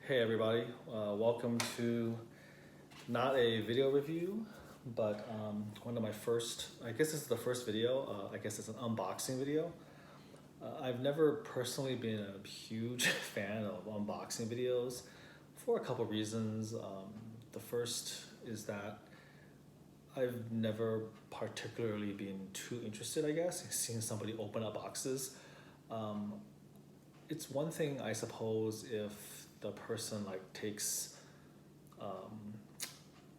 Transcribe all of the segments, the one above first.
Hey everybody, welcome to not a video review, but one of my first, I guess this is the first video, I guess it's an unboxing video. I've never personally been a huge fan of unboxing videos for a couple reasons. The first is that I've never particularly been too interested, I guess, in seeing somebody open up boxes. Um, it's one thing, I suppose, if the person like takes um,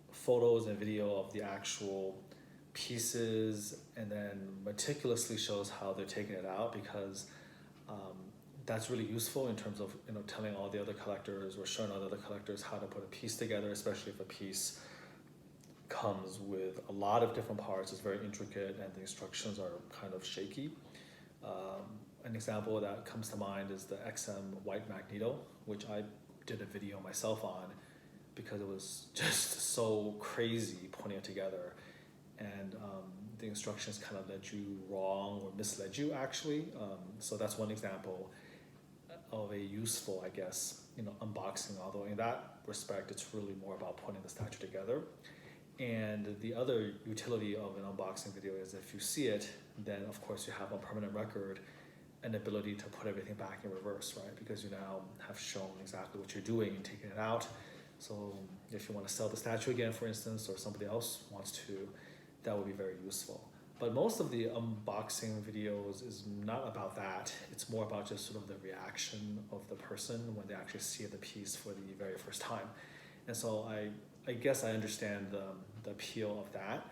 photos and video of the actual pieces and then meticulously shows how they're taking it out, because um, that's really useful in terms of telling all the other collectors or showing all the other collectors how to put a piece together, especially if a piece comes with a lot of different parts, it's very intricate and the instructions are kind of shaky. An example that comes to mind is the XM white magneto, which I did a video myself on because it was just so crazy putting it together, and the instructions kind of led you wrong or misled you actually. So that's one example of a useful, I guess, unboxing, although in that respect it's really more about putting the statue together. And the other utility of an unboxing video is if you see it, then of course you have a permanent record, an ability to put everything back in reverse, right? Because you now have shown exactly what you're doing and taking it out. So if you want to sell the statue again, for instance, or somebody else wants to, that would be very useful. But most of the unboxing videos is not about that. It's more about just sort of the reaction of the person when they actually see the piece for the very first time. And so I guess I understand the appeal of that.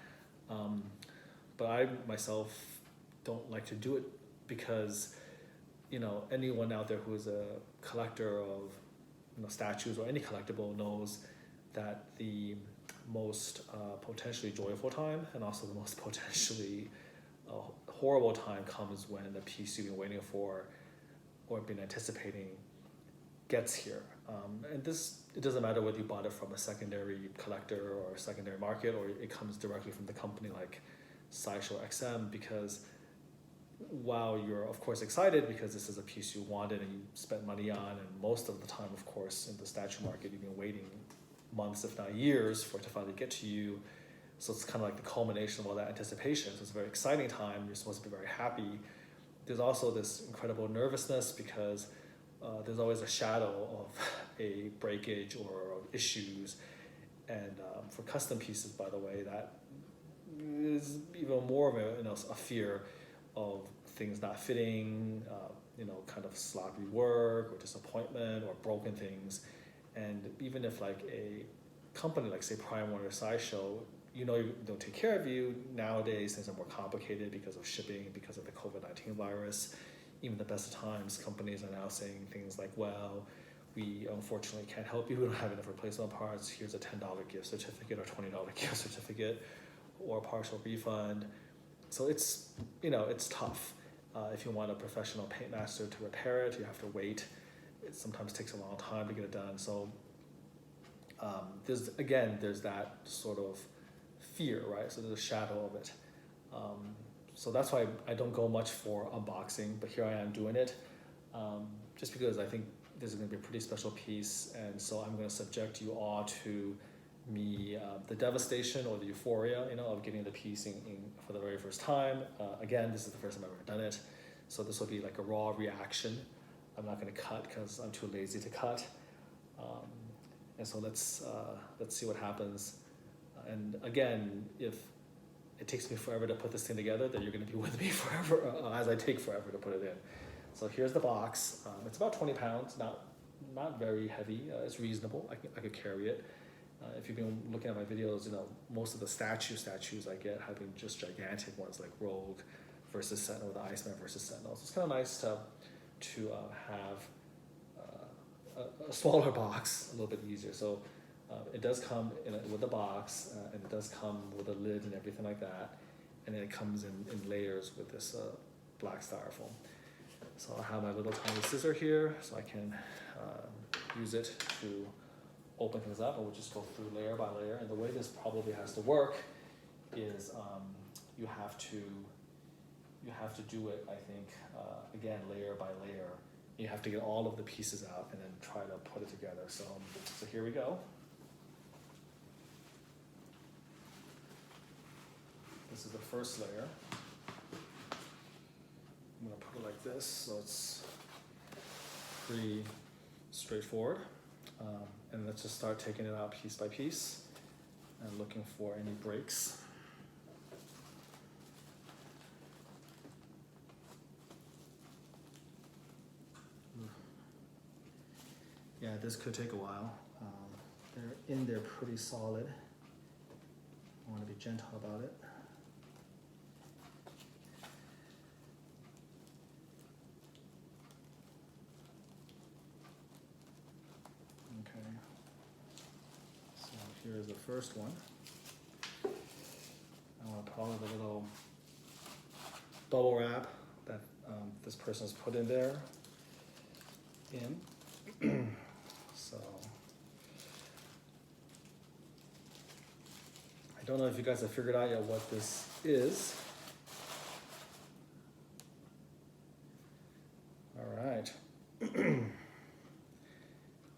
But I myself don't like to do it because anyone out there who is a collector of statues or any collectible knows that the most potentially joyful time and also the most potentially horrible time comes when the piece you've been waiting for or been anticipating gets here. And it doesn't matter whether you bought it from a secondary collector or a secondary market, or it comes directly from the company like Sideshow XM, because while you're of course excited because this is a piece you wanted and you spent money on, and most of the time of course in the statue market you've been waiting months if not years for it to finally get to you, so it's kind of like the culmination of all that anticipation. So it's a very exciting time, you're supposed to be very happy. There's also this incredible nervousness because there's always a shadow of a breakage or of issues, and for custom pieces, by the way, that is even more of a fear of things not fitting, kind of sloppy work or disappointment or broken things. And even if like a company like say Prime One or Sideshow, they'll take care of you, nowadays things are more complicated because of shipping, because of the COVID-19 virus. Even the best of times, companies are now saying things like, well, we unfortunately can't help you, we don't have enough replacement parts, here's a $10 gift certificate or $20 gift certificate or a partial refund. So it's tough. If you want a professional paint master to repair it, you have to wait. It sometimes takes a long time to get it done. So there's that sort of fear, right? So there's a shadow of it. So that's why I don't go much for unboxing, but here I am doing it, just because I think this is going to be a pretty special piece, and so I'm going to subject you all to the devastation or the euphoria, of getting the piece in for the very first time. Again, this is the first time I've ever done it, so this will be like a raw reaction. I'm not going to cut because I'm too lazy to cut, and so let's see what happens. And again, if it takes me forever to put this thing together, then you're going to be with me forever as I take forever to put it in. So here's the box. It's about 20 pounds, not very heavy. It's reasonable. I could carry it. If you've been looking at my videos, most of the statues I get have been just gigantic ones like Rogue versus Sentinel, the Iceman versus Sentinel. So it's kind of nice to have a smaller box, a little bit easier. So it does come with a box, and it does come with a lid and everything like that, and then it comes in layers with this black styrofoam. So I have my little tiny scissor here, so I can use it to open things up, and we'll just go through layer by layer. And the way this probably has to work is you have to do it, I think, again, layer by layer, you have to get all of the pieces out and then try to put it together. So here we go. This is the first layer. I'm gonna put it like this, so it's pretty straightforward. And let's just start taking it out piece by piece and looking for any breaks. Yeah, this could take a while. They're in there pretty solid. I want to be gentle about it. Okay. So here's the first one. I want to put all of the little bubble wrap that this person's put in there in. So I don't know if you guys have figured out yet what this is. All right.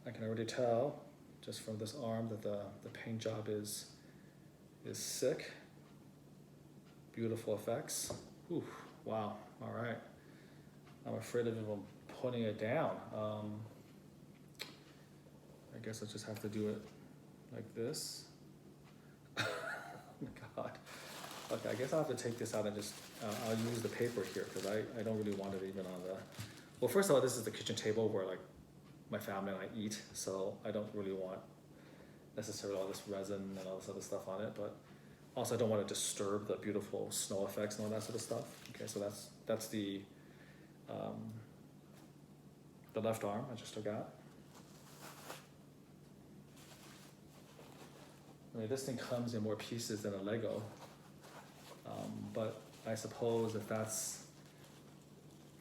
I can already tell just from this arm that the paint job is sick. Beautiful effects. Ooh, wow. All right. I'm afraid of even putting it down. I guess I just have to do it like this. Oh my God. Okay, I guess I'll have to take this out and just, I'll use the paper here because I don't really want it even on the, well, first of all, this is the kitchen table where like my family and I eat, so I don't really want necessarily all this resin and all this other stuff on it, but also I don't want to disturb the beautiful snow effects and all that sort of stuff. Okay, so that's the left arm I just took out. I mean, this thing comes in more pieces than a Lego, but I suppose if that's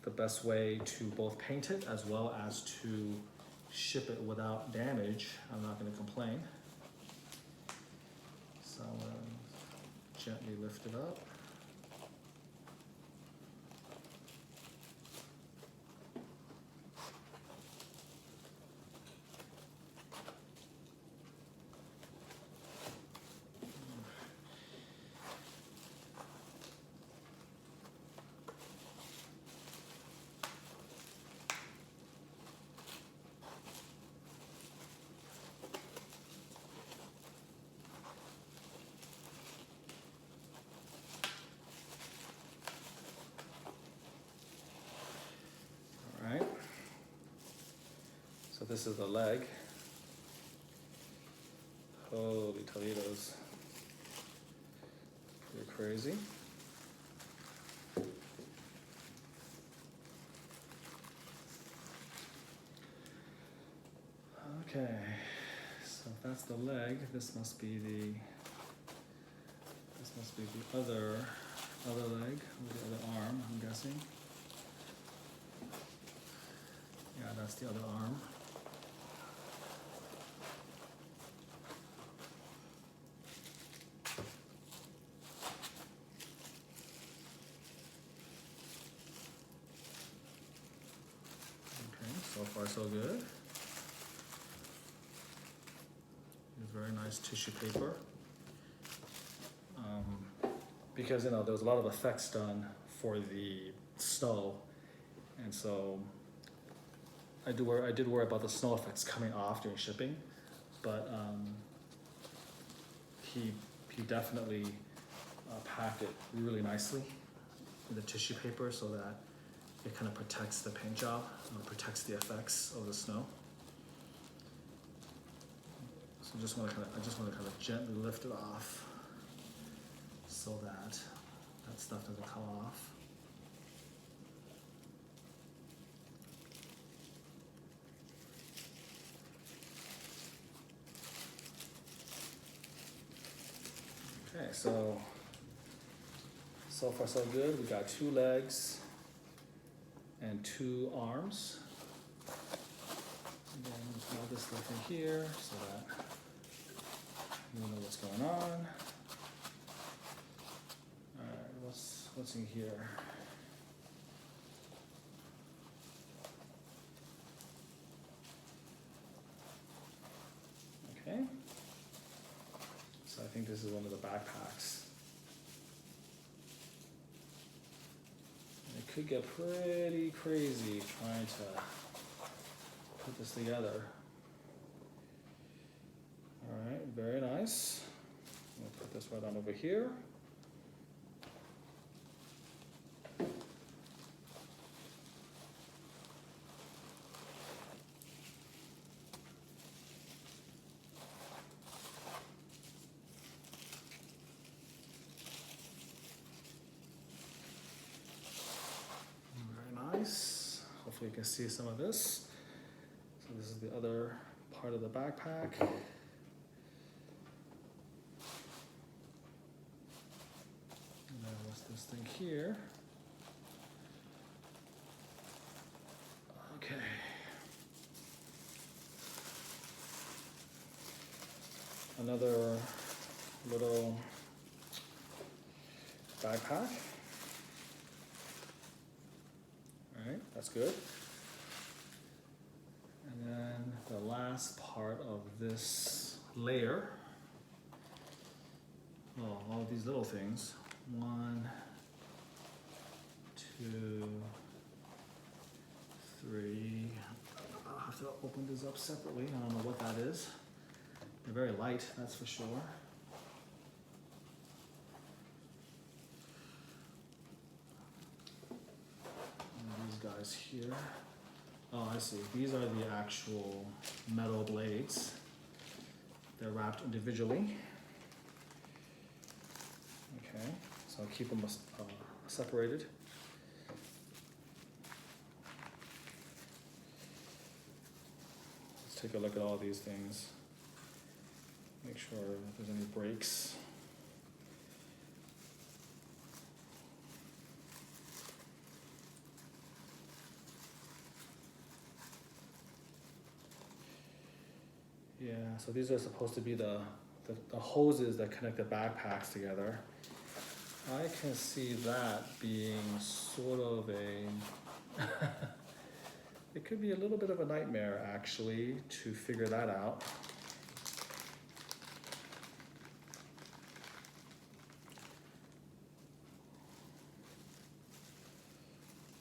the best way to both paint it as well as to ship it without damage, I'm not going to complain. So I'm going to gently lift it up. So this is the leg. Holy Toledo's. Pretty crazy. Okay, so if that's the leg, this must be the other leg, or the other arm, I'm guessing. Yeah, that's the other arm. So far so good. It's very nice tissue paper. Because there was a lot of effects done for the snow, and so I did worry about the snow effects coming off during shipping, but he definitely packed it really nicely in the tissue paper so that it kind of protects the paint job, protects the effects of the snow. So I just want to kind of gently lift it off so that stuff doesn't come off. Okay, so far so good. We got 2 legs and 2 arms. And then we'll put this stuff in here so that you know what's going on. Alright, what's in here? think this is one of the backpacks. It could get pretty crazy trying to put this together. All right, very nice. I'm gonna put this right on over here. Very nice. Hopefully you can see some of this. So this is the other part of the backpack. And then what's this thing here? Okay. Another little backpack. All right, that's good. And then the last part of this layer. Oh, all these little things. 1, 2, 3. I'll have to open this up separately. I don't know what that is. They're very light, that's for sure. And these guys here. Oh, I see. These are the actual metal blades. They're wrapped individually. Okay, so I'll keep them separated. Let's take a look at all these things. Make sure if there's any breaks. Yeah, so these are supposed to be the hoses that connect the backpacks together. I can see that being sort of a, it could be a little bit of a nightmare actually to figure that out.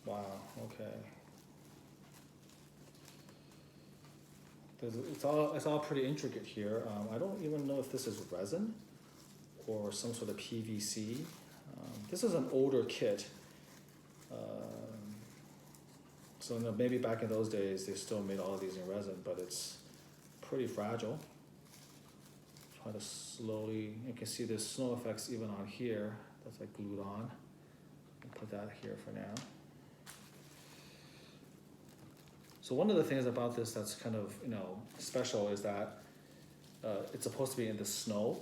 Wow, okay. It's all pretty intricate here. I don't even know if this is resin or some sort of PVC. This is an older kit. So maybe back in those days they still made all of these in resin, but it's pretty fragile. Try to slowly, you can see there's snow effects even on here. That's like glued on. I'll put that here for now. So one of the things about this that's kind of, special is that it's supposed to be in the snow.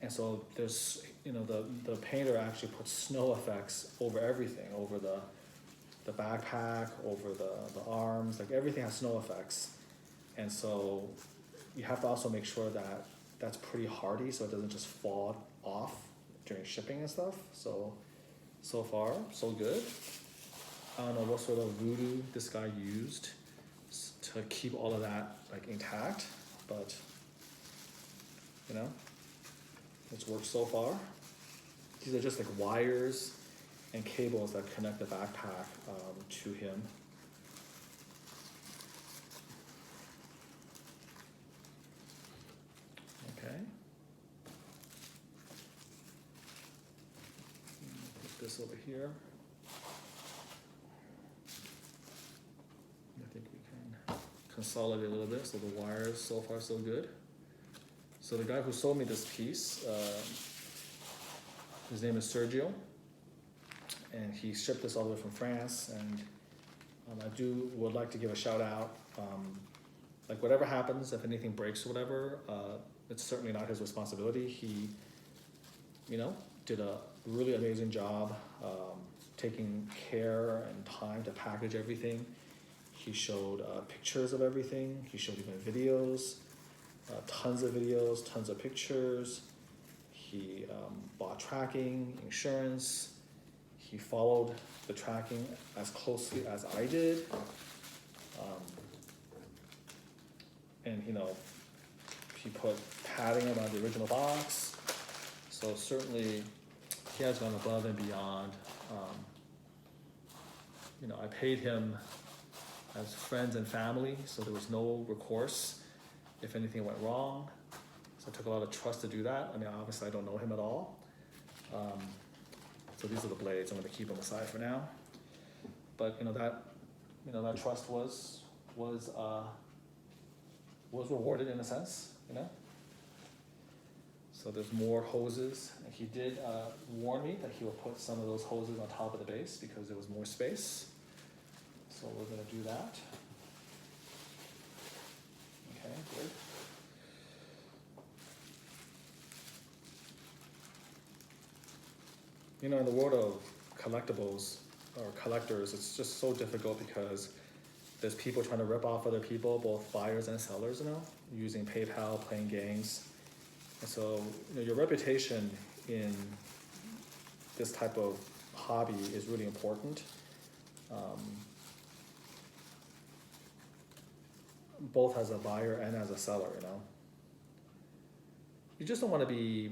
And so there's, the painter actually puts snow effects over everything, over the backpack, over the arms, like everything has snow effects. And so you have to also make sure that that's pretty hardy so it doesn't just fall off during shipping and stuff. So far, so good. I don't know what sort of voodoo this guy used to keep all of that like intact, but it's worked so far. These are just like wires and cables that connect the backpack to him. Okay. Put this over here. I think we can consolidate a little bit so the wires so far so good. So the guy who sold me this piece, his name is Sergio, and he shipped this all the way from France, and I would like to give a shout out. Like whatever happens, if anything breaks or whatever, it's certainly not his responsibility. He, did a really amazing job taking care and time to package everything. He showed pictures of everything. He showed even videos, tons of videos, tons of pictures. He bought tracking, insurance. He followed the tracking as closely as I did. And he put padding around the original box. So certainly he has gone above and beyond. You know, I paid him as friends and family, so there was no recourse if anything went wrong. So it took a lot of trust to do that. I mean, obviously I don't know him at all. So these are the blades. I'm going to keep them aside for now. But that trust was rewarded in a sense. So there's more hoses. And he did warn me that he will put some of those hoses on top of the base because there was more space. So we're going to do that. Okay, good. In the world of collectibles or collectors, it's just so difficult because there's people trying to rip off other people, both buyers and sellers, using PayPal, playing games. And so, your reputation in this type of hobby is really important. Both as a buyer and as a seller, You just don't want to be,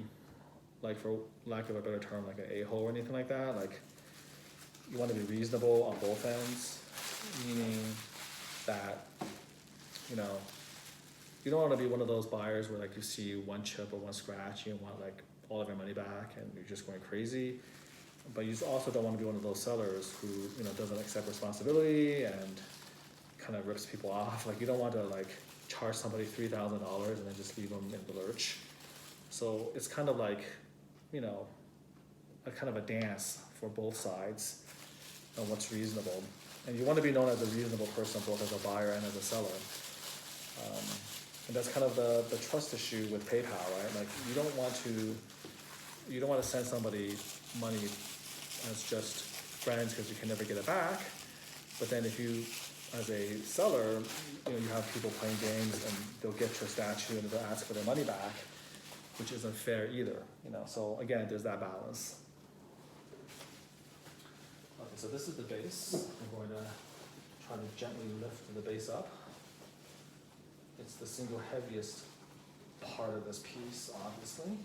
like, for lack of a better term, like an a-hole or anything like that. Like, you want to be reasonable on both ends, meaning that, you don't want to be one of those buyers where, like, you see one chip or one scratch, you want, like, all of your money back and you're just going crazy. But you also don't want to be one of those sellers who, doesn't accept responsibility and kind of rips people off. Like, you don't want to, like, charge somebody $3,000 and then just leave them in the lurch. So it's kind of like, a kind of a dance for both sides on what's reasonable. And you want to be known as a reasonable person, both as a buyer and as a seller. And that's kind of the trust issue with PayPal, right? Like, you don't want to send somebody money as just friends because you can never get it back. But then if you, as a seller, you have people playing games and they'll get your statue and they'll ask for their money back, which isn't fair either, So again, there's that balance. Okay, so this is the base. I'm going to try to gently lift the base up. It's the single heaviest part of this piece, obviously.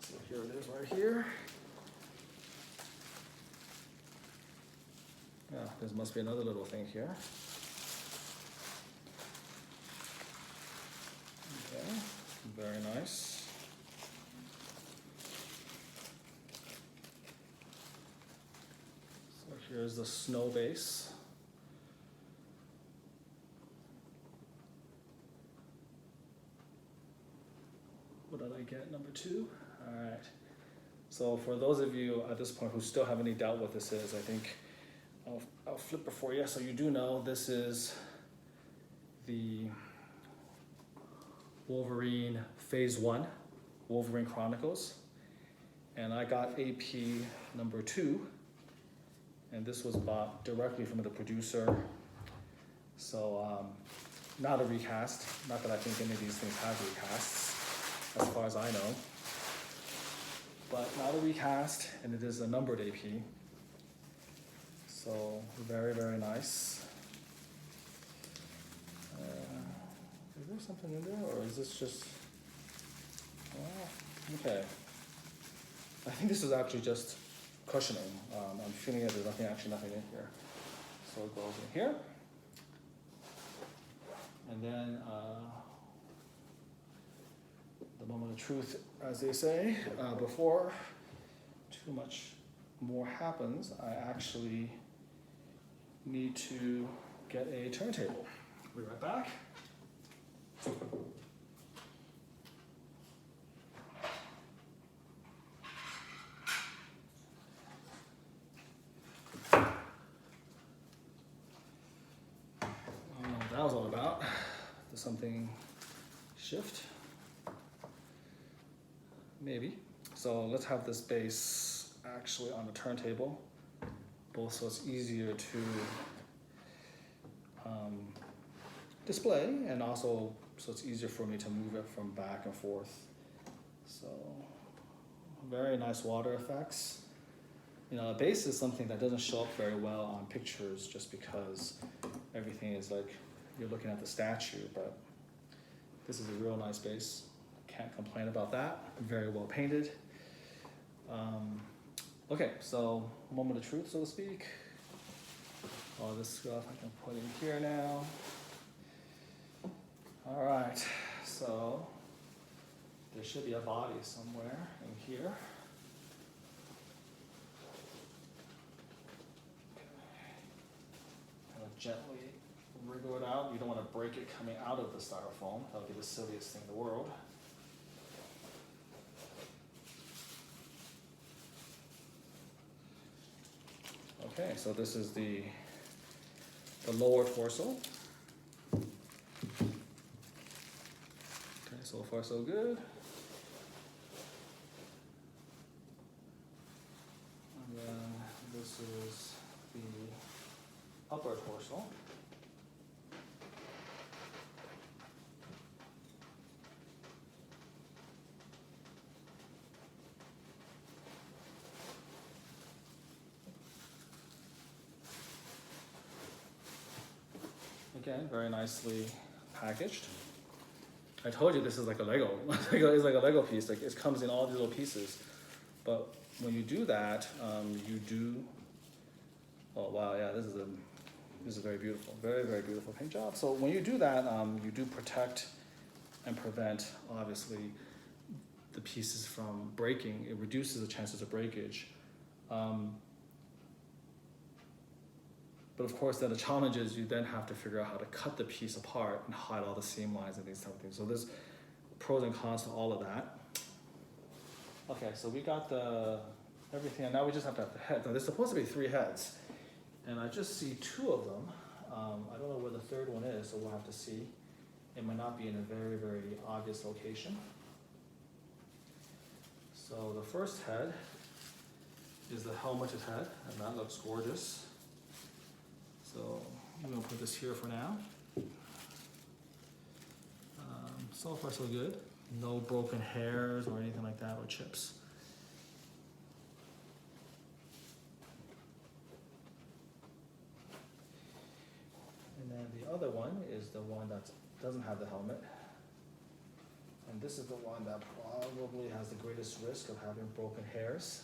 So here it is right here. Yeah, there must be another little thing here. Okay, very nice. So here's the snow base. What did I get? Number 2? All right. So for those of you at this point who still have any doubt what this is, I think I'll flip it for you. So you do know this is the Wolverine Phase 1, Wolverine Chronicles. And I got AP number 2. And this was bought directly from the producer. So not a recast. Not that I think any of these things have recasts, as far as I know. But not a recast, and it is a numbered AP. So very, very nice. Is there something in there, or is this just, oh, okay. I think this is actually just cushioning. I'm feeling it, there's nothing in here. So it goes in here. And then the moment of truth, as they say, before too much more happens, I actually need to get a turntable. I'll be right back. That was all about. Does something shift? Maybe. So let's have this base actually on the turntable, both so it's easier to display and also so it's easier for me to move it from back and forth. So very nice water effects. A base is something that doesn't show up very well on pictures just because everything is like you're looking at the statue, but this is a real nice base. Can't complain about that. Very well painted. Okay, so moment of truth, so to speak. All this stuff I can put in here now. All right, so there should be a body somewhere in here. Kind of gently wriggle it out. You don't want to break it coming out of the styrofoam. That would be the silliest thing in the world. Okay, so this is the lower torso. Okay, so far so good. And then this is the upper torso. Again, very nicely packaged. I told you this is like a Lego. It's like a Lego piece. Like it comes in all these little pieces. But when you do that, you do. Oh wow, yeah, this is very beautiful. Very, very beautiful paint job. So when you do that, you do protect and prevent, obviously, the pieces from breaking. It reduces the chances of breakage. But of course, then the challenge is you then have to figure out how to cut the piece apart and hide all the seam lines and these type of things. So there's pros and cons to all of that. Okay, so we got everything, and now we just have to have the head. Now there's supposed to be 3 heads, and I just see 2 of them. I don't know where the third one is, so we'll have to see. It might not be in a very, very obvious location. So the first head is the helmeted head, and that looks gorgeous. So I'm gonna put this here for now. So far so good. No broken hairs or anything like that, or chips. And then the other one is the one that doesn't have the helmet. And this is the one that probably has the greatest risk of having broken hairs.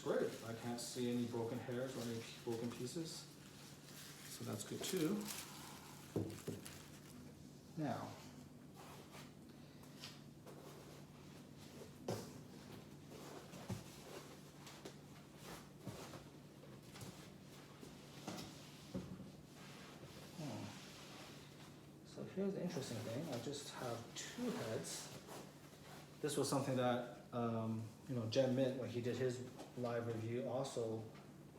Great. I can't see any broken hairs or any broken pieces, so that's good too. Now, so here's the interesting thing. I just have 2 heads. This was something that Jen Mint, when he did his live review, also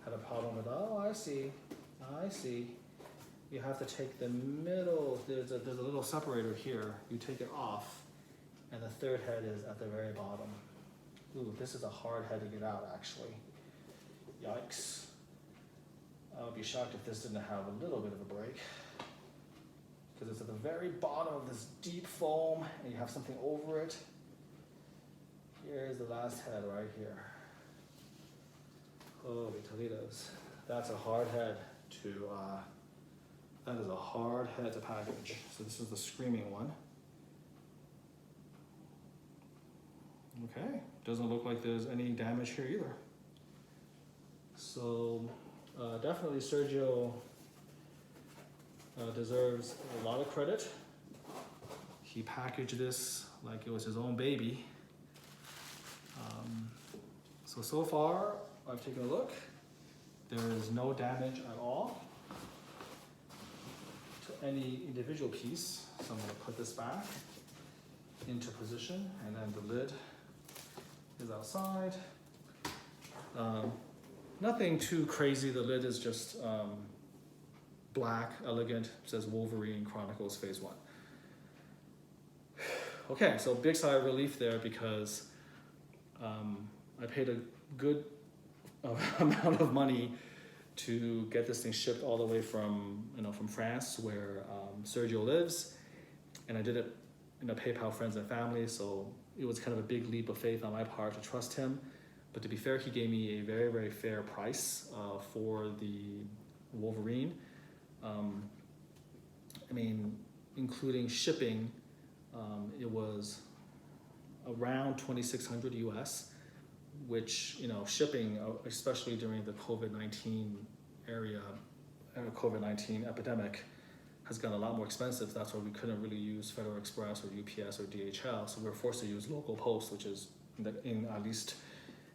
had a problem with. Oh, I see. You have to take the middle. There's a little separator here. You take it off, and the third head is at the very bottom. Ooh, this is a hard head to get out, actually. Yikes. I would be shocked if this didn't have a little bit of a break, because it's at the very bottom of this deep foam, and you have something over it. Here's the last head right here. Holy Toledos. That's a hard head to, that is a hard head to package. So this is the screaming one. Okay, doesn't look like there's any damage here either. So definitely Sergio deserves a lot of credit. He packaged this like it was his own baby. So far, I've taken a look. There is no damage at all to any individual piece. So I'm going to put this back into position, and then the lid is outside. Nothing too crazy. The lid is just black, elegant. It says Wolverine Chronicles Phase 1. Okay, so big sigh of relief there, because I paid a good amount of money to get this thing shipped all the way from France, where Sergio lives, and I did it PayPal friends and family, so it was kind of a big leap of faith on my part to trust him. But to be fair, he gave me a very, very fair price for the Wolverine. Including shipping, it was around 2,600 US, which, shipping, especially during the COVID-19 COVID-19 epidemic, has gotten a lot more expensive. That's why we couldn't really use Federal Express or UPS or DHL. So we were forced to use local post, which is at least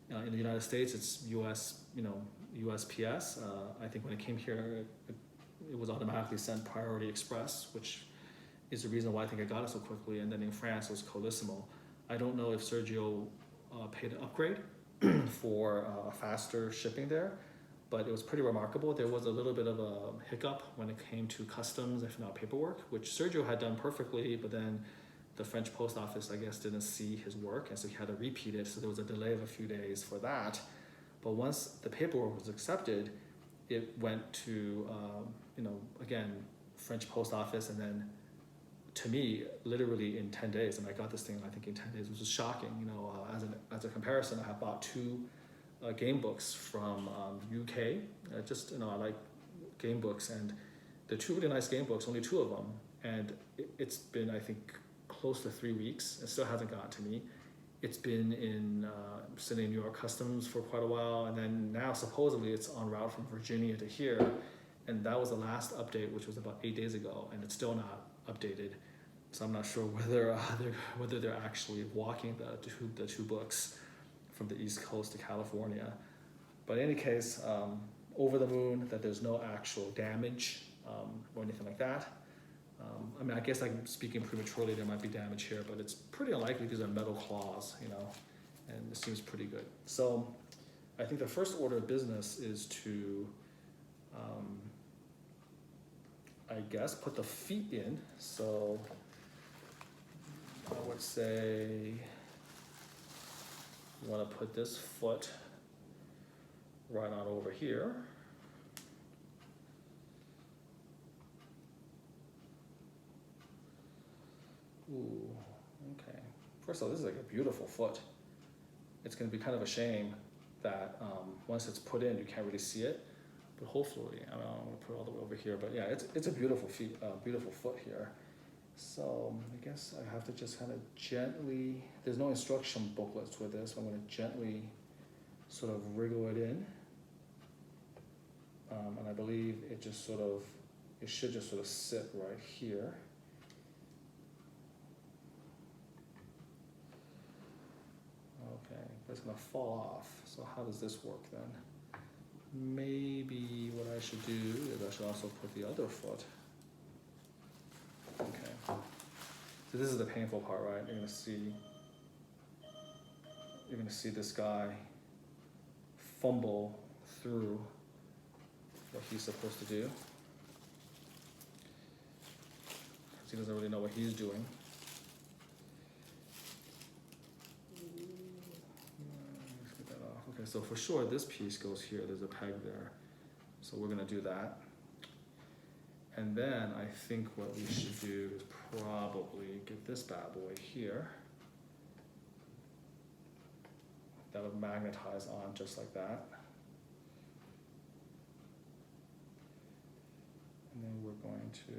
in the United States, it's USPS. I think when it came here, it was automatically sent Priority Express, which is the reason why I think I got it so quickly. And then in France, it was Colissimo. I don't know if Sergio paid an upgrade for faster shipping there, but it was pretty remarkable. There was a little bit of a hiccup when it came to customs, if not paperwork, which Sergio had done perfectly, but then the French post office, I guess, didn't see his work, and so he had to repeat it, so there was a delay of a few days for that. But once the paperwork was accepted, it went to, again, French post office, and then to me, literally in 10 days, and I got this thing, I think in 10 days, which was shocking. As a comparison, I have bought 2 game books from UK. I like game books, and they're 2 really nice game books, only 2 of them, and it's been, I think, close to 3 weeks. It still hasn't gotten to me. It's been in sitting in New York Customs for quite a while, and then now supposedly it's en route from Virginia to here, and that was the last update, which was about 8 days ago, and it's still not updated. So I'm not sure whether they're actually walking the two books from the East Coast to California. But in any case, over the moon that there's no actual damage or anything like that. I guess I'm speaking prematurely, there might be damage here, but it's pretty unlikely because they're metal claws, and it seems pretty good. So I think the first order of business is to, I guess, put the feet in. So I would say you want to put this foot right on over here. Ooh, okay. First of all, this is like a beautiful foot. It's going to be kind of a shame that once it's put in, you can't really see it. But hopefully, I'm going to put it all the way over here. But yeah, it's a beautiful beautiful foot here. So I guess I have to just kind of gently. There's no instruction booklets with this. So I'm going to gently sort of wriggle it in, and I believe it should just sort of sit right here. Okay, but it's gonna fall off. So how does this work then? Maybe what I should do is I should also put the other foot. Okay. So this is the painful part, right? You're gonna see this guy fumble through what he's supposed to do. Because he doesn't really know what he's doing. Okay, so for sure this piece goes here, there's a peg there. So we're gonna do that. And then I think what we should do is probably get this bad boy here. That'll magnetize on just like that. And then we're going to,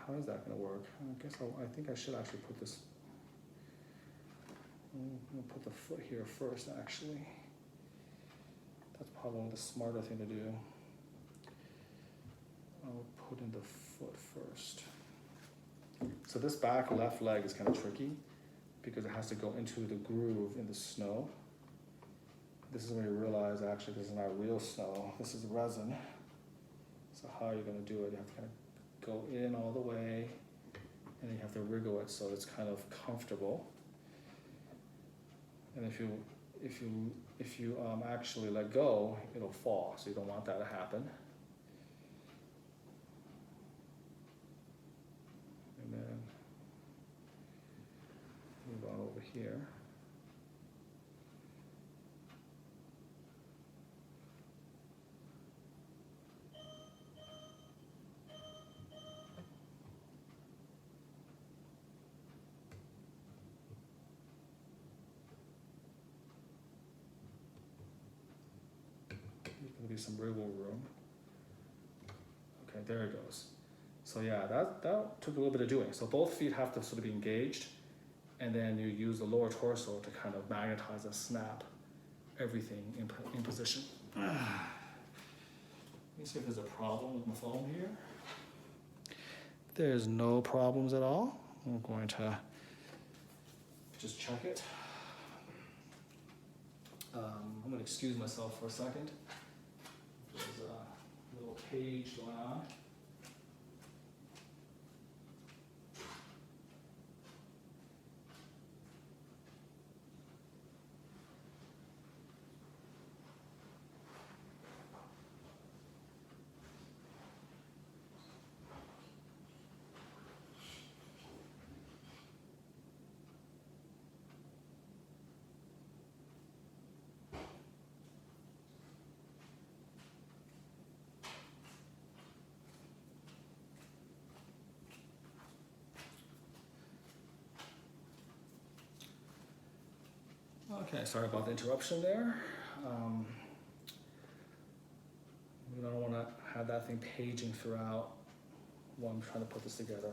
how is that gonna work? I think I should actually put this, I'm gonna put the foot here first actually. That's probably the smarter thing to do. I'll put in the foot first. So this back left leg is kind of tricky because it has to go into the groove in the snow. This is when you realize actually this is not real snow, this is resin. So how are you gonna do it? You have to kind of go in all the way and then you have to wriggle it so it's kind of comfortable. And if you actually let go, it'll fall, so you don't want that to happen. And then move on over here. be some wiggle room. Okay, there it goes. So yeah, that took a little bit of doing. So both feet have to sort of be engaged, and then you use the lower torso to kind of magnetize and snap everything in position. Let me see if there's a problem with my phone here. There's no problems at all. I'm going to just check it. I'm going to excuse myself for a second. There's a little page going on. Okay, sorry about the interruption there. We don't want to have that thing paging throughout while I'm trying to put this together.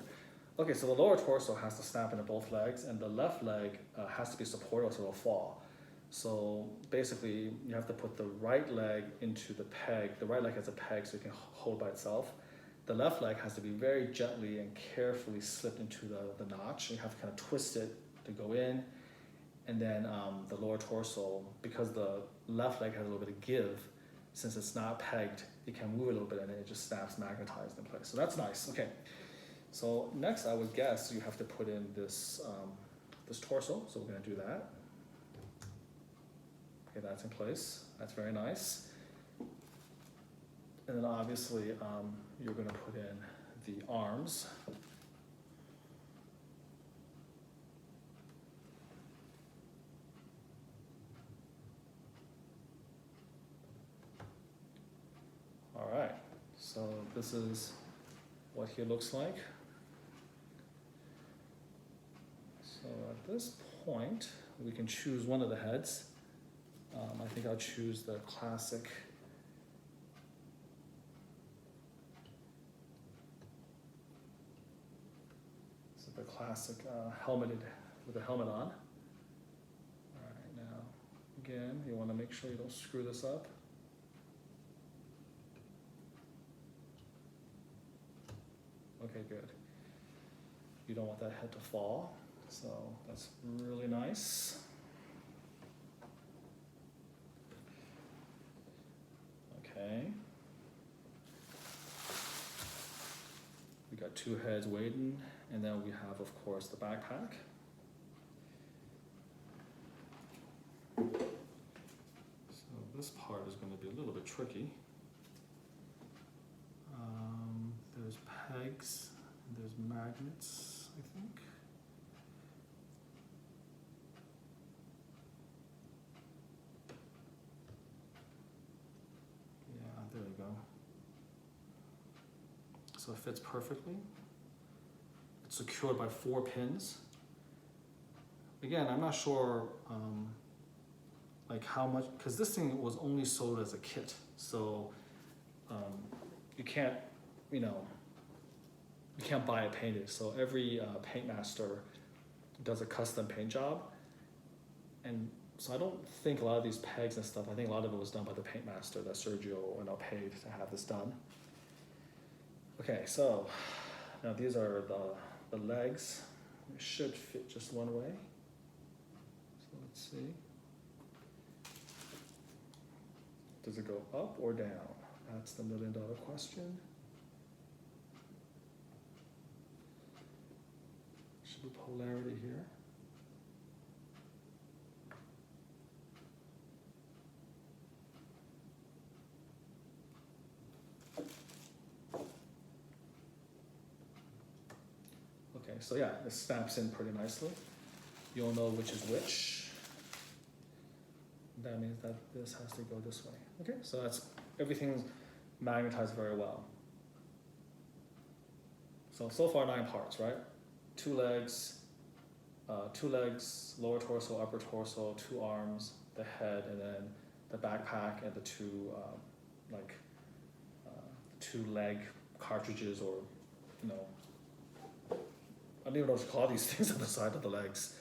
Okay, so the lower torso has to snap into both legs, and the left leg has to be supported so it'll fall. So basically, you have to put the right leg into the peg. The right leg has a peg so it can hold by itself. The left leg has to be very gently and carefully slipped into the notch. You have to kind of twist it to go in. And then the lower torso, because the left leg has a little bit of give, since it's not pegged, it can move a little bit and it just snaps magnetized in place. So that's nice. Okay. So next, I would guess you have to put in this this torso. So we're going to do that. Okay, that's in place. That's very nice. And then obviously, you're going to put in the arms. All right, so this is what he looks like. So at this point, we can choose one of the heads. I think I'll choose the classic helmeted, with the helmet on. All right, now, again, you want to make sure you don't screw this up. Okay, good. You don't want that head to fall, so that's really nice. Okay. We got two heads waiting, and then we have, of course, the backpack. So this part is going to be a little bit tricky. There's pegs, and there's magnets, I think. Yeah, there you go. So it fits perfectly. It's secured by 4 pins. Again, I'm not sure like how much, because this thing was only sold as a kit. So you can't, you can't buy it painted. So every paint master does a custom paint job. And so I don't think a lot of these pegs and stuff, I think a lot of it was done by the paint master that Sergio paid to have this done. Okay, so now these are the legs. It should fit just one way. So let's see. Does it go up or down? That's the $1 million question. Should be polarity here. Okay, so yeah, it snaps in pretty nicely. You'll know which is which. That means that this has to go this way. Okay, so that's everything's magnetized very well. So far 9 parts, right? 2 legs, lower torso, upper torso, 2 arms, the head, and then the backpack and the 2 like 2-leg cartridges, or you know, I don't even know what to call these things on the side of the legs,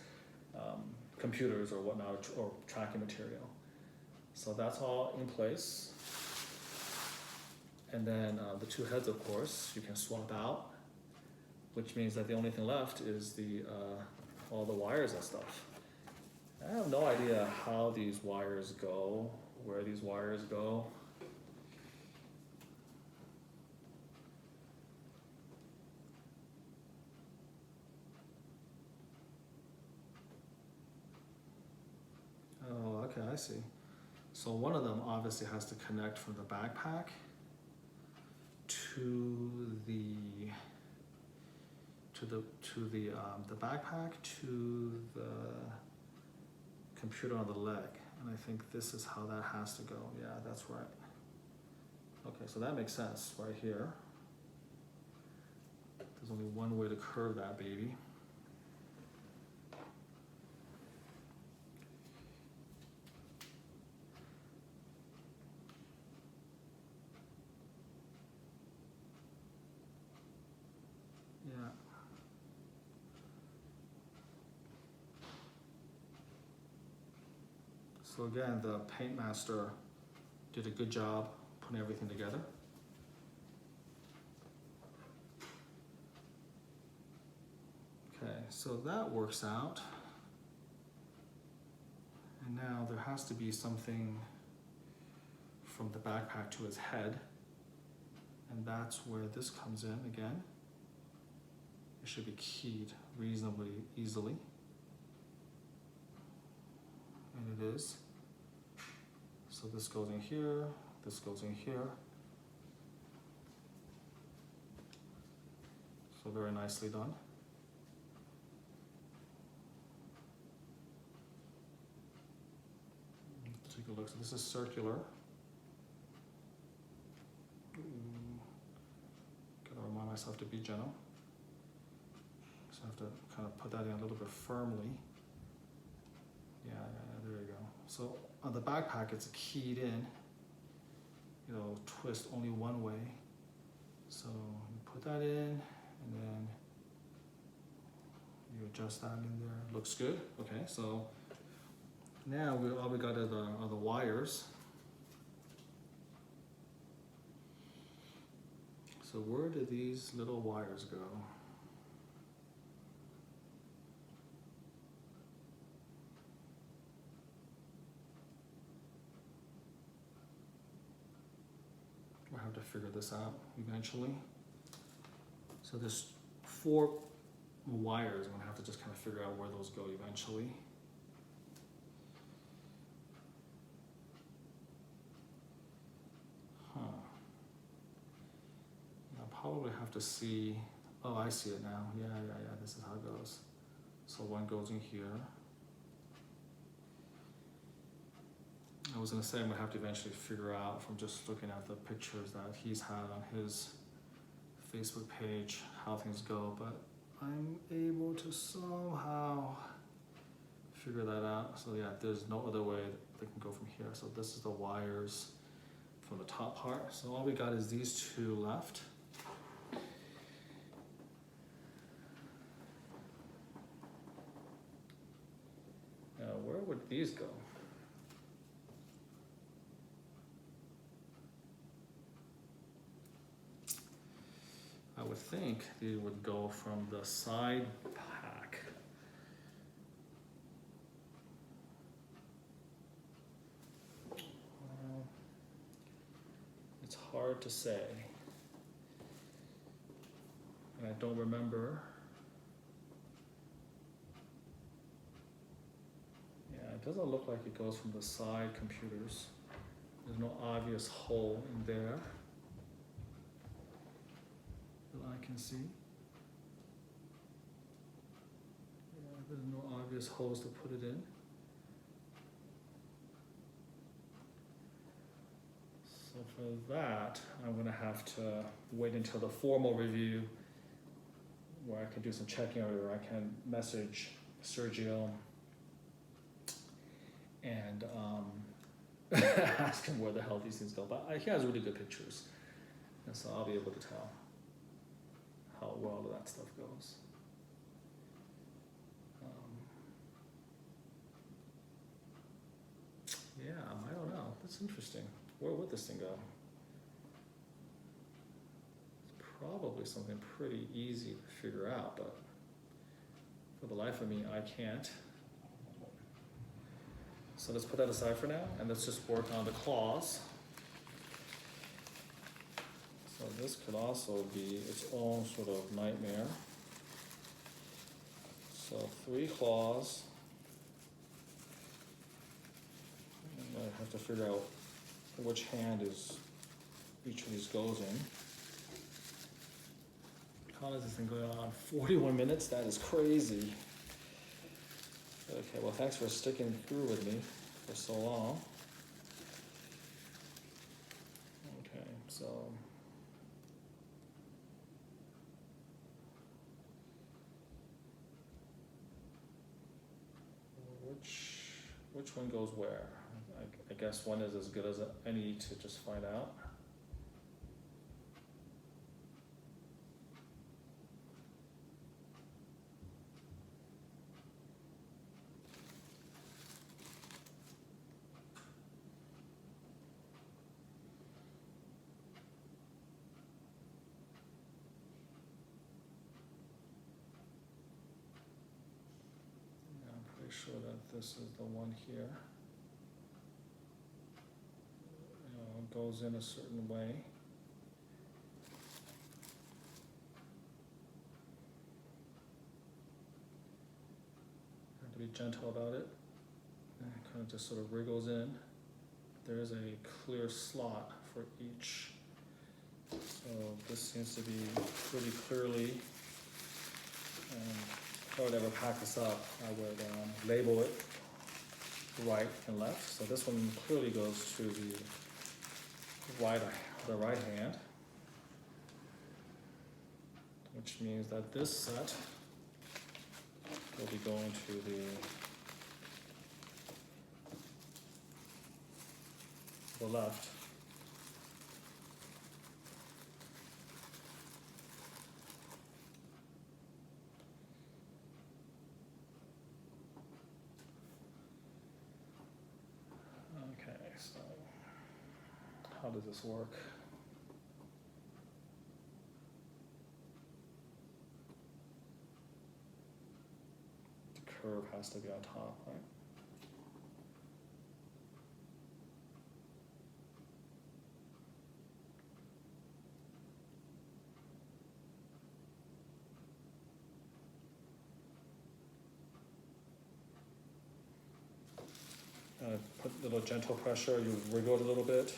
computers or whatnot, or tracking material. So that's all in place. And then the 2 heads, of course, you can swap out, which means that the only thing left is the all the wires and stuff. I have no idea how these wires go, where these wires go. Oh, okay, I see. So one of them obviously has to connect from the backpack to the backpack to the computer on the leg, and I think this is how that has to go. Yeah, that's right. Okay, so that makes sense right here. There's only one way to curve that baby. Yeah. So again, the paint master did a good job putting everything together. Okay, so that works out. And now there has to be something from the backpack to his head. And that's where this comes in again. It should be keyed reasonably easily. And it is. So this goes in here, this goes in here. So very nicely done. Take a look. So this is circular. Gotta remind myself to be gentle. So I have to kind of put that in a little bit firmly. Yeah, there you go. So on the backpack, it's keyed in. You know, twist only one way. So you put that in, and then you adjust that in there. Looks good. Okay, so now all we got are the wires. So where do these little wires go? We'll have to figure this out eventually. So there's 4 wires. I'm gonna have to just kind of figure out where those go eventually. Huh. I'll probably have to see. Oh, I see it now. Yeah. This is how it goes. So one goes in here. I was gonna say I'm gonna have to eventually figure out from just looking at the pictures that he's had on his Facebook page how things go, but I'm able to somehow figure that out. So yeah, there's no other way they can go from here. So this is the wires from the top part. So all we got is these 2 left. Now where would these go? I would think they would go from the side pack. It's hard to say. And I don't remember. Yeah, it doesn't look like it goes from the side computers. There's no obvious hole in there that I can see. Yeah, there's no obvious holes to put it in. So for that, I'm gonna have to wait until the formal review where I can do some checking, or I can message Sergio and ask him where the hell these things go. But he has really good pictures, and so I'll be able to tell how well that stuff goes. Yeah, I don't know. That's interesting. Where would this thing go? It's probably something pretty easy to figure out, but for the life of me, I can't. So let's put that aside for now, and let's just work on the claws. So this could also be its own sort of nightmare. So 3 claws. And I have to figure out which hand is each of these goes in. How does this thing go on? 41 minutes? That is crazy. Okay, well, thanks for sticking through with me for so long. Okay, so which one goes where? I guess one is as good as any to just find out. Sure that this is the one here. It goes in a certain way. Have to be gentle about it. And it kind of just sort of wriggles in. There is a clear slot for each. So this seems to be pretty clearly. If I would ever pack this up, I would label it right and left. So this one clearly goes to the right hand, which means that this set will be going to the left. So, how does this work? The curve has to be on top, right? Put a little gentle pressure, you wriggle it a little bit,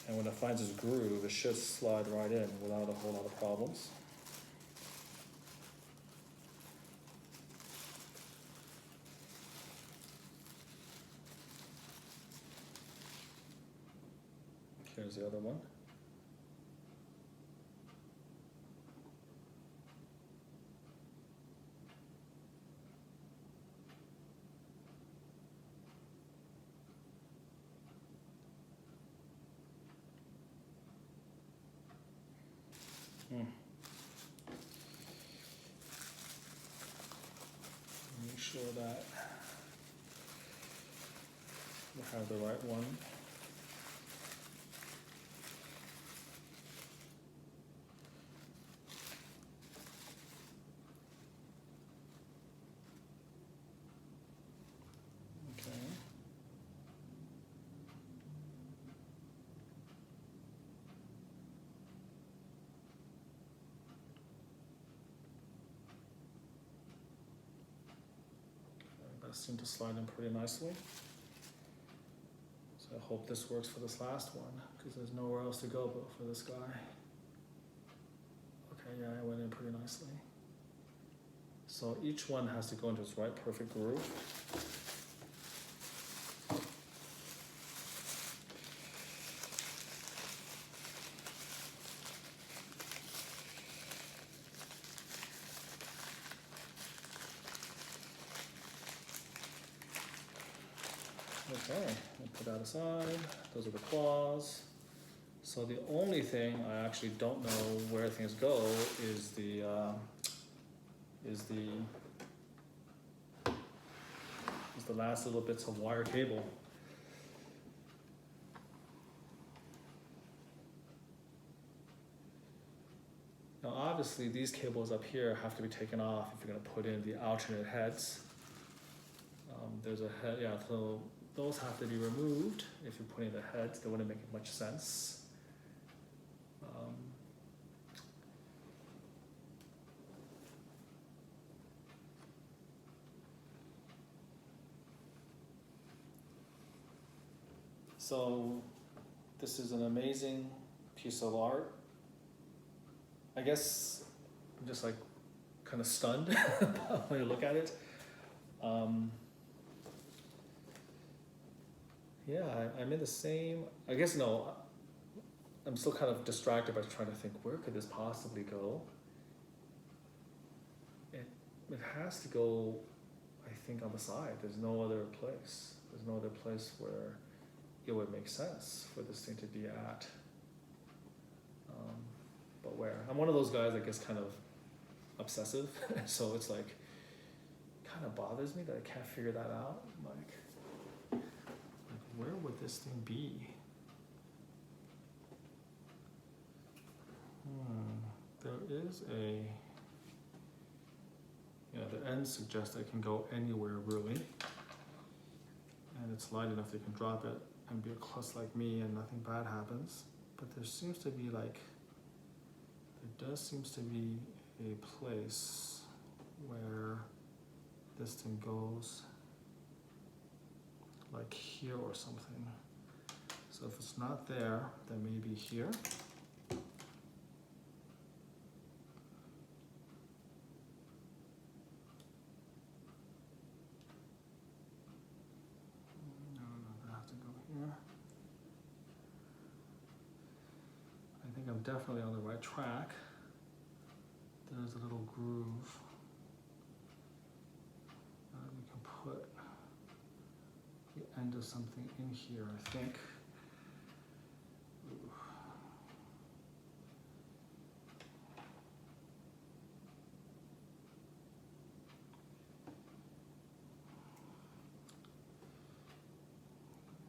and when it finds its groove, it should slide right in without a whole lot of problems. Here's the other one. Make sure that we have the right one. Seem to slide in pretty nicely. So I hope this works for this last one, because there's nowhere else to go but for this guy. Okay, yeah, it went in pretty nicely. So each one has to go into its right perfect groove. Okay, put that aside. Those are the claws. So the only thing I actually don't know where things go is the last little bits of wire cable. Now obviously these cables up here have to be taken off if you're going to put in the alternate heads. There's a head, yeah, so those have to be removed if you're putting the heads. They wouldn't make much sense. So this is an amazing piece of art. I guess I'm just like kind of stunned when you look at it. Yeah, I'm in the same, I guess no, I'm still kind of distracted by trying to think, where could this possibly go? It has to go, I think, on the side. There's no other place. There's no other place where it would make sense for this thing to be at. But where? I'm one of those guys that gets kind of obsessive, so it's like, kind of bothers me that I can't figure that out. Like where would this thing be? There is a, the ends suggest it can go anywhere really. And it's light enough that you can drop it and be a klutz like me and nothing bad happens. But there seems to be there does seems to be a place where this thing goes, like here or something. So if it's not there, then maybe here. No, I have to go here. I think I'm definitely on the right track. There's a little groove that we can put the end of something in here, I think. Ooh.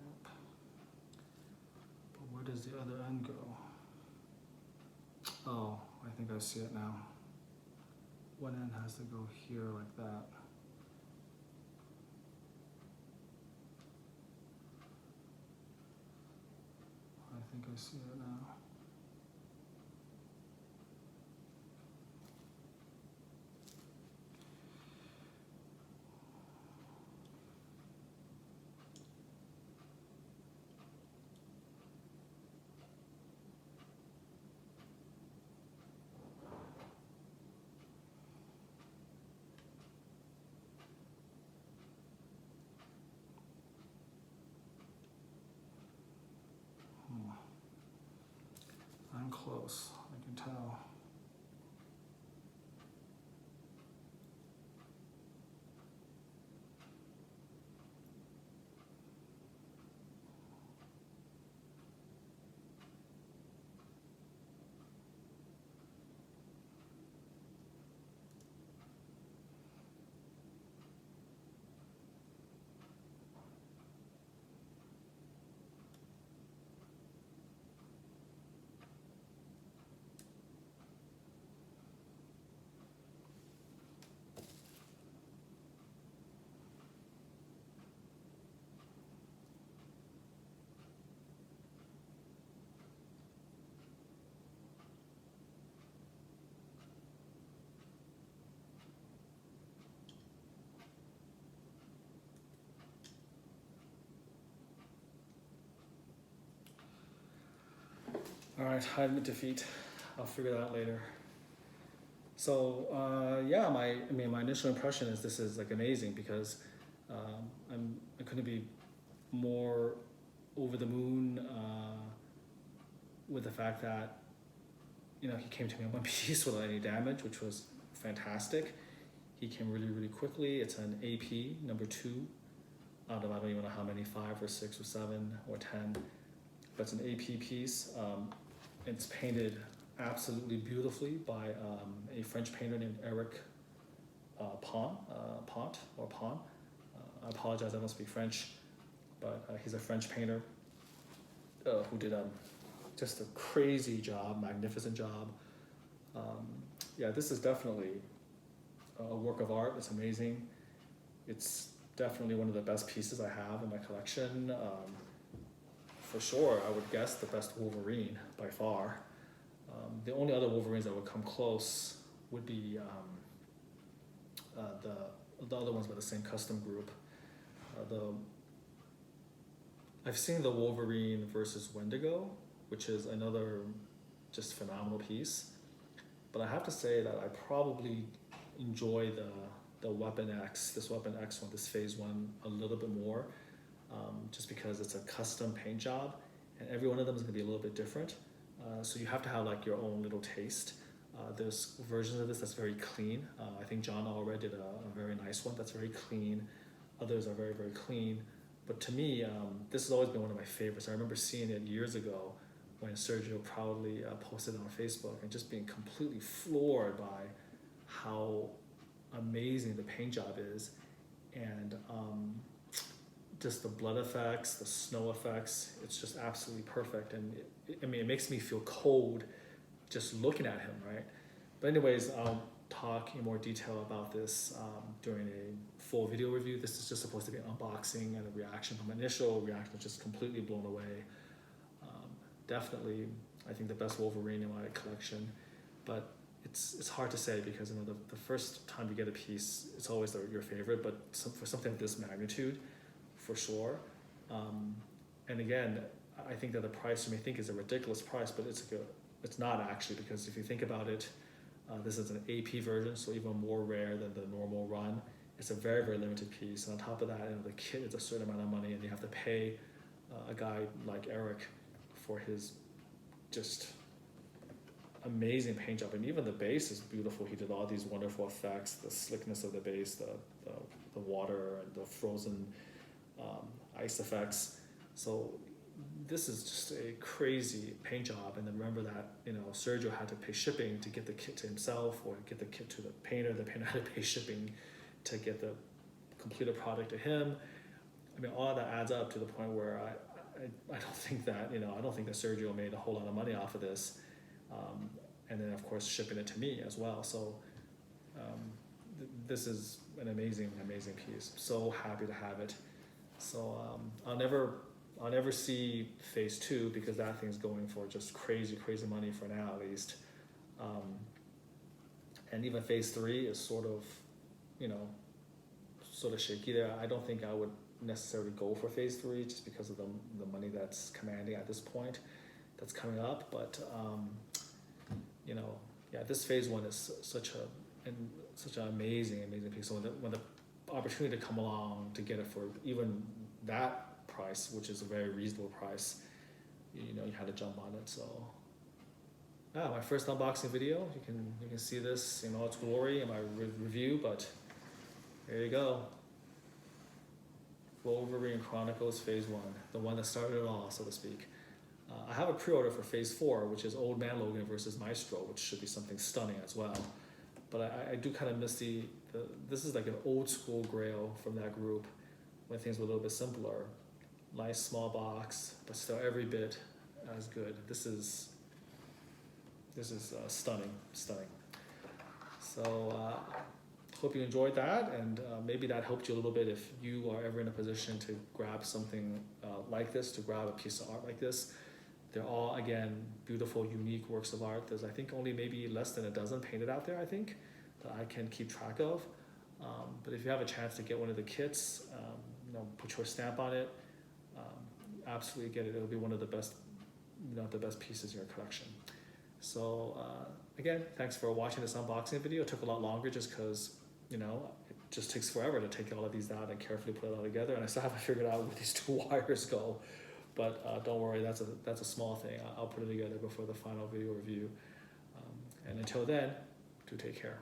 Yep. But where does the other end go? Oh, I think I see it now. One end has to go here like that. I think I see it now. I'm close, I can tell. All right, I admit defeat. I'll figure that out later. So yeah, my initial impression is this is like amazing because I couldn't be more over the moon with the fact that he came to me in one piece without any damage, which was fantastic. He came really quickly. It's an AP number 2 out of I don't even know how many, 5 or 6 or 7 or 10, but it's an AP piece. It's painted absolutely beautifully by a French painter named Eric Pont. I apologize, I don't speak French, but he's a French painter who did just a crazy job, magnificent job. Yeah, this is definitely a work of art. It's amazing. It's definitely one of the best pieces I have in my collection. For sure, I would guess the best Wolverine by far. The only other Wolverines that would come close would be the other ones by the same custom group. I've seen the Wolverine versus Wendigo, which is another just phenomenal piece. But I have to say that I probably enjoy the Weapon X, this Weapon X one, this phase one, a little bit more, just because it's a custom paint job, and every one of them is gonna be a little bit different. So you have to have like your own little taste. There's versions of this that's very clean. I think John already did a very nice one that's very clean. Others are very, very clean. But to me, this has always been one of my favorites. I remember seeing it years ago when Sergio proudly posted it on Facebook and just being completely floored by how amazing the paint job is, and just the blood effects, the snow effects, it's just absolutely perfect. And it makes me feel cold just looking at him, right? But anyways, I'll talk in more detail about this during a full video review. This is just supposed to be an unboxing and a reaction. My initial reaction was just completely blown away. Definitely, I think the best Wolverine in my collection, but it's hard to say because the first time you get a piece, it's always your favorite, but for something of this magnitude, for sure. And again, I think that the price you may think is a ridiculous price, but it's not actually, because if you think about it, this is an AP version, so even more rare than the normal run. It's a very, very limited piece, and on top of that, the kit is a certain amount of money, and you have to pay a guy like Eric for his just amazing paint job. And even the base is beautiful. He did all these wonderful effects, the slickness of the base, the water and the frozen ice effects. So this is just a crazy paint job. And then remember that Sergio had to pay shipping to get the kit to himself, or get the kit to the painter had to pay shipping to get the completed product to him. I mean, all that adds up to the point where I don't think that I don't think that Sergio made a whole lot of money off of this, and then of course shipping it to me as well. So this is an amazing piece. So happy to have it. So I'll never see phase 2 because that thing's going for just crazy money for now at least. And even phase 3 is sort of shaky there. I don't think I would necessarily go for phase 3 just because of the money that's commanding at this point that's coming up. But yeah, this phase 1 is such an amazing piece. So when the opportunity to come along to get it for even that price, which is a very reasonable price, you had to jump on it. So yeah, my first unboxing video. You can see this in all its glory in my review, but there you go. Wolverine Chronicles Phase 1, the one that started it all, so to speak. I have a pre-order for Phase 4, which is Old Man Logan versus Maestro, which should be something stunning as well. But I do kind of miss this is like an old school Grail from that group, when things were a little bit simpler. Nice small box, but still every bit as good. This is stunning. So hope you enjoyed that, and maybe that helped you a little bit if you are ever in a position to grab something like this, to grab a piece of art like this. They're all, again, beautiful, unique works of art. There's, I think, only maybe less than a dozen painted out there, I think, that I can keep track of. But if you have a chance to get one of the kits, put your stamp on it, absolutely get it. It'll be one of the best, the best pieces in your collection. So again, thanks for watching this unboxing video. It took a lot longer just because, it just takes forever to take all of these out and carefully put it all together. And I still haven't figured out where these 2 wires go. But don't worry, that's a small thing. I'll put it together before the final video review. And until then, do take care.